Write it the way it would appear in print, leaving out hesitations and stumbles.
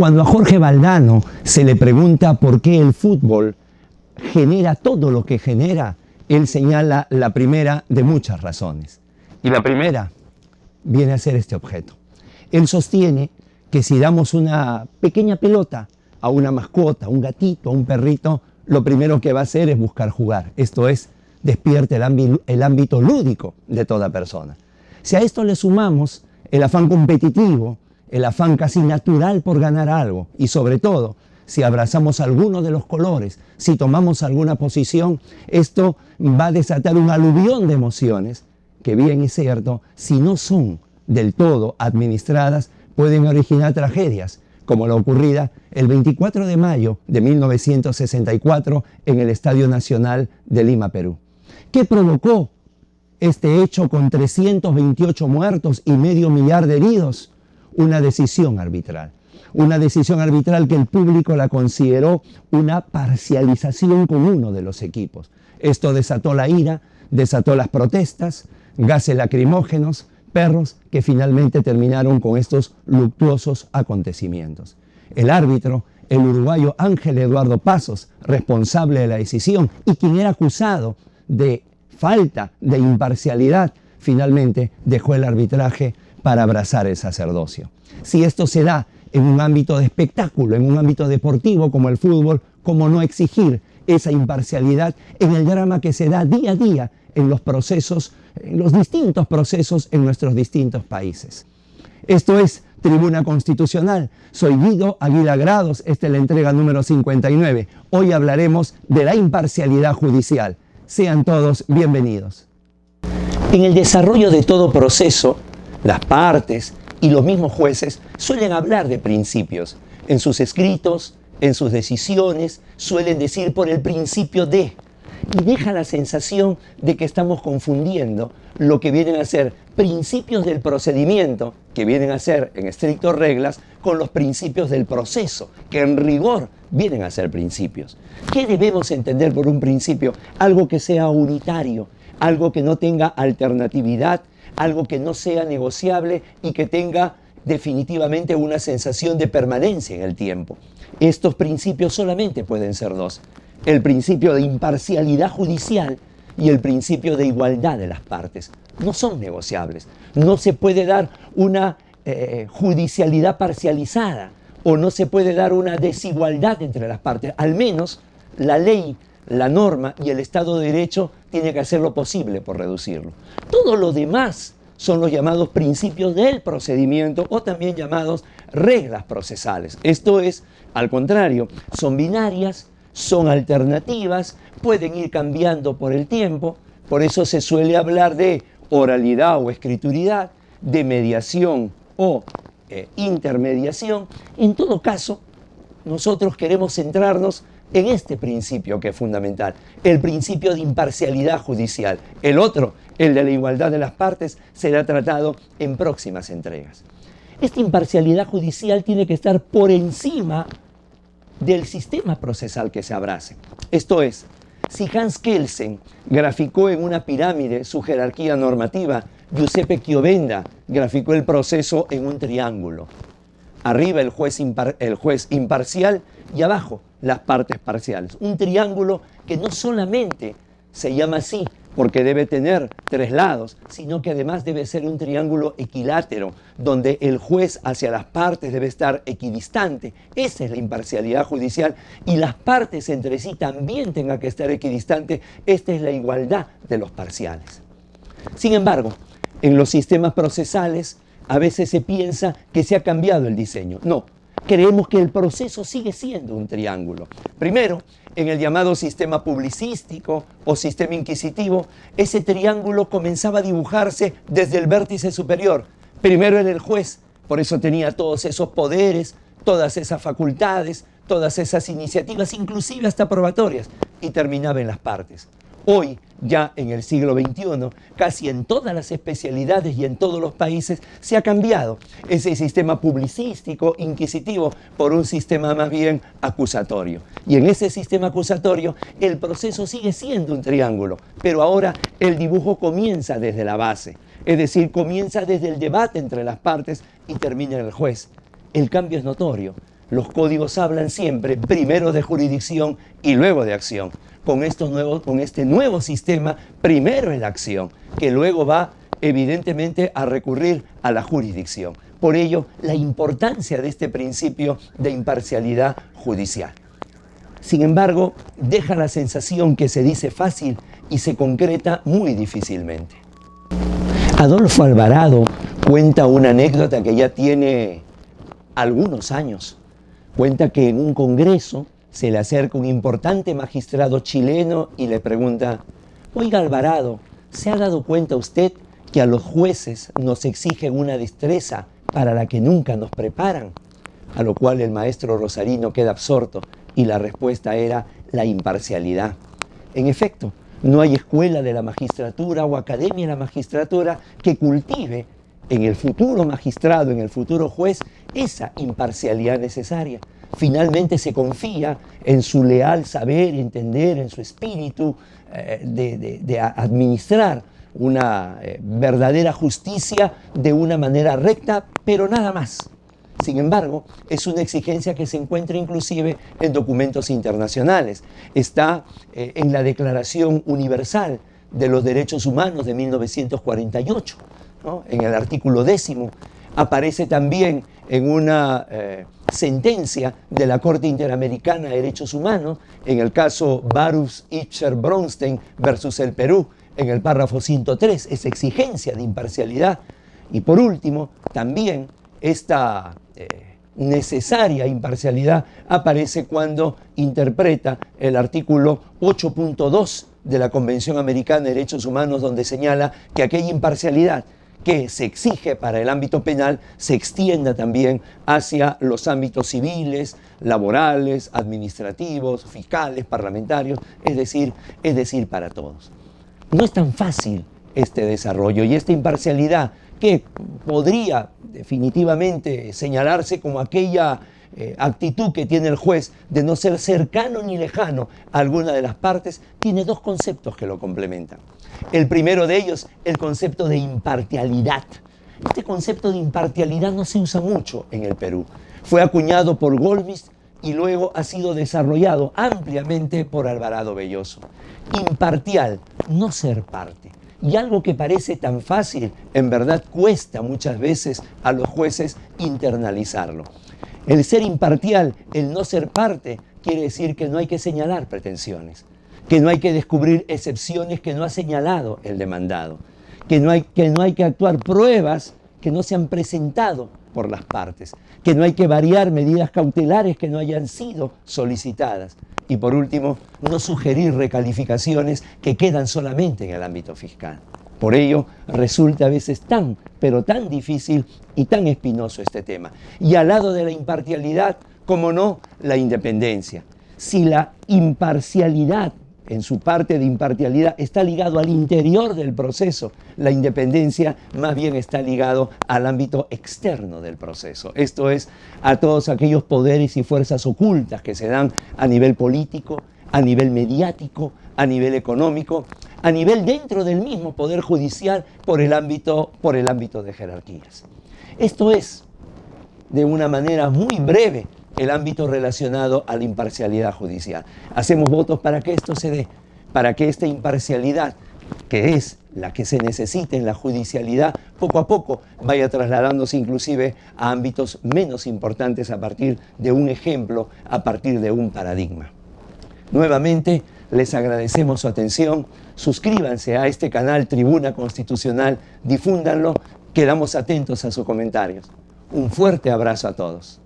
Cuando a Jorge Valdano se le pregunta por qué el fútbol genera todo lo que genera, él señala la primera de muchas razones. Y la primera viene a ser este objeto. Él sostiene que si damos una pequeña pelota a una mascota, a un gatito, a un perrito, lo primero que va a hacer es buscar jugar. Esto es, despierta el ámbito lúdico de toda persona. Si a esto le sumamos el afán competitivo, el afán casi natural por ganar algo, y sobre todo, si abrazamos alguno de los colores, si tomamos alguna posición, esto va a desatar un aluvión de emociones que, bien es cierto, si no son del todo administradas, pueden originar tragedias, como la ocurrida el 24 de mayo de 1964 en el Estadio Nacional de Lima, Perú. ¿Qué provocó este hecho con 328 muertos y medio millar de heridos? Una decisión arbitral. Una decisión arbitral que el público la consideró una parcialización con uno de los equipos. Esto desató la ira, desató las protestas, gases lacrimógenos, perros que finalmente terminaron con estos luctuosos acontecimientos. El árbitro, el uruguayo Ángel Eduardo Pasos, responsable de la decisión y quien era acusado de falta de imparcialidad, finalmente dejó el arbitraje para abrazar el sacerdocio. Si esto se da en un ámbito de espectáculo, en un ámbito deportivo como el fútbol, ¿cómo no exigir esa imparcialidad en el drama que se da día a día en los procesos, en los distintos procesos en nuestros distintos países? Esto es Tribuna Constitucional. Soy Guido Aguila Grados, esta es la entrega número 59. Hoy hablaremos de la imparcialidad judicial. Sean todos bienvenidos. En el desarrollo de todo proceso, las partes y los mismos jueces suelen hablar de principios. En sus escritos, en sus decisiones, suelen decir por el principio de. Y deja la sensación de que estamos confundiendo lo que vienen a ser principios del procedimiento, que vienen a ser en estricto reglas, con los principios del proceso, que en rigor vienen a ser principios. ¿Qué debemos entender por un principio? Algo que sea unitario, algo que no tenga alternatividad, algo que no sea negociable y que tenga definitivamente una sensación de permanencia en el tiempo. Estos principios solamente pueden ser dos: el principio de imparcialidad judicial y el principio de igualdad de las partes. No son negociables. No se puede dar una judicialidad parcializada o no se puede dar una desigualdad entre las partes. Al menos la ley, la norma y el Estado de Derecho tiene que hacer lo posible por reducirlo. Todo lo demás son los llamados principios del procedimiento o también llamados reglas procesales. Esto es, al contrario, son binarias, son alternativas, pueden ir cambiando por el tiempo. Por eso se suele hablar de oralidad o escrituridad, de mediación o intermediación. En todo caso, nosotros queremos centrarnos en este principio que es fundamental, el principio de imparcialidad judicial. El otro, el de la igualdad de las partes, será tratado en próximas entregas. Esta imparcialidad judicial tiene que estar por encima del sistema procesal que se abrace. Esto es, si Hans Kelsen graficó en una pirámide su jerarquía normativa, Giuseppe Chiovenda graficó el proceso en un triángulo. Arriba el juez imparcial y abajo las partes parciales. Un triángulo que no solamente se llama así porque debe tener tres lados, sino que además debe ser un triángulo equilátero, donde el juez hacia las partes debe estar equidistante. Esa es la imparcialidad judicial, y las partes entre sí también tengan que estar equidistantes. Esta es la igualdad de los parciales. Sin embargo, en los sistemas procesales a veces se piensa que se ha cambiado el diseño. No, creemos que el proceso sigue siendo un triángulo. Primero, en el llamado sistema publicístico o sistema inquisitivo, ese triángulo comenzaba a dibujarse desde el vértice superior. Primero era el juez, por eso tenía todos esos poderes, todas esas facultades, todas esas iniciativas, inclusive hasta probatorias, y terminaba en las partes. Hoy, ya en el siglo XXI, casi en todas las especialidades y en todos los países se ha cambiado ese sistema publicístico, inquisitivo, por un sistema más bien acusatorio. Y en ese sistema acusatorio el proceso sigue siendo un triángulo, pero ahora el dibujo comienza desde la base, es decir, comienza desde el debate entre las partes y termina en el juez. El cambio es notorio. Los códigos hablan siempre primero de jurisdicción y luego de acción. Con este nuevo sistema, primero es la acción, que luego va evidentemente a recurrir a la jurisdicción. Por ello, la importancia de este principio de imparcialidad judicial. Sin embargo, deja la sensación que se dice fácil y se concreta muy difícilmente. Adolfo Alvarado cuenta una anécdota que ya tiene algunos años. Cuenta que en un congreso se le acerca un importante magistrado chileno y le pregunta: oiga Alvarado, ¿se ha dado cuenta usted que a los jueces nos exigen una destreza para la que nunca nos preparan? A lo cual el maestro rosarino queda absorto y la respuesta era la imparcialidad. En efecto, no hay escuela de la magistratura o academia de la magistratura que cultive en el futuro magistrado, en el futuro juez, esa imparcialidad necesaria. Finalmente se confía en su leal saber, entender, en su espíritu de administrar una verdadera justicia de una manera recta, pero nada más. Sin embargo, es una exigencia que se encuentra inclusive en documentos internacionales. Está en la Declaración Universal de los Derechos Humanos de 1948, ¿no? En el artículo 10. Aparece también en una sentencia de la Corte Interamericana de Derechos Humanos, en el caso Barus Itcher Bronstein versus el Perú, en el párrafo 103, esa exigencia de imparcialidad. Y por último, también esta necesaria imparcialidad aparece cuando interpreta el artículo 8.2 de la Convención Americana de Derechos Humanos, donde señala que aquella imparcialidad que se exige para el ámbito penal se extienda también hacia los ámbitos civiles, laborales, administrativos, fiscales, parlamentarios, es decir, para todos. No es tan fácil este desarrollo y esta imparcialidad, que podría definitivamente señalarse como aquella actitud que tiene el juez de no ser cercano ni lejano a alguna de las partes, tiene dos conceptos que lo complementan. El primero de ellos, el concepto de imparcialidad. Este concepto de imparcialidad no se usa mucho en el Perú. Fue acuñado por Golmis y luego ha sido desarrollado ampliamente por Alvarado Belloso. Imparcial, no ser parte. Y algo que parece tan fácil, en verdad cuesta muchas veces a los jueces internalizarlo. El ser imparcial, el no ser parte, quiere decir que no hay que señalar pretensiones, que no hay que descubrir excepciones que no ha señalado el demandado, que no hay que actuar pruebas que no se han presentado por las partes, que no hay que variar medidas cautelares que no hayan sido solicitadas. Y por último, no sugerir recalificaciones que quedan solamente en el ámbito fiscal. Por ello, resulta a veces tan, pero tan difícil y tan espinoso este tema. Y al lado de la imparcialidad, como no, la independencia. Si la imparcialidad, en su parte de imparcialidad, está ligado al interior del proceso, la independencia más bien está ligado al ámbito externo del proceso. Esto es, a todos aquellos poderes y fuerzas ocultas que se dan a nivel político, a nivel mediático, a nivel económico, a nivel dentro del mismo poder judicial por el ámbito de jerarquías. Esto es, de una manera muy breve, el ámbito relacionado a la imparcialidad judicial. Hacemos votos para que esto se dé, para que esta imparcialidad, que es la que se necesita en la judicialidad, poco a poco vaya trasladándose inclusive a ámbitos menos importantes a partir de un ejemplo, a partir de un paradigma. Nuevamente, les agradecemos su atención. Suscríbanse a este canal Tribuna Constitucional, difúndanlo, quedamos atentos a sus comentarios. Un fuerte abrazo a todos.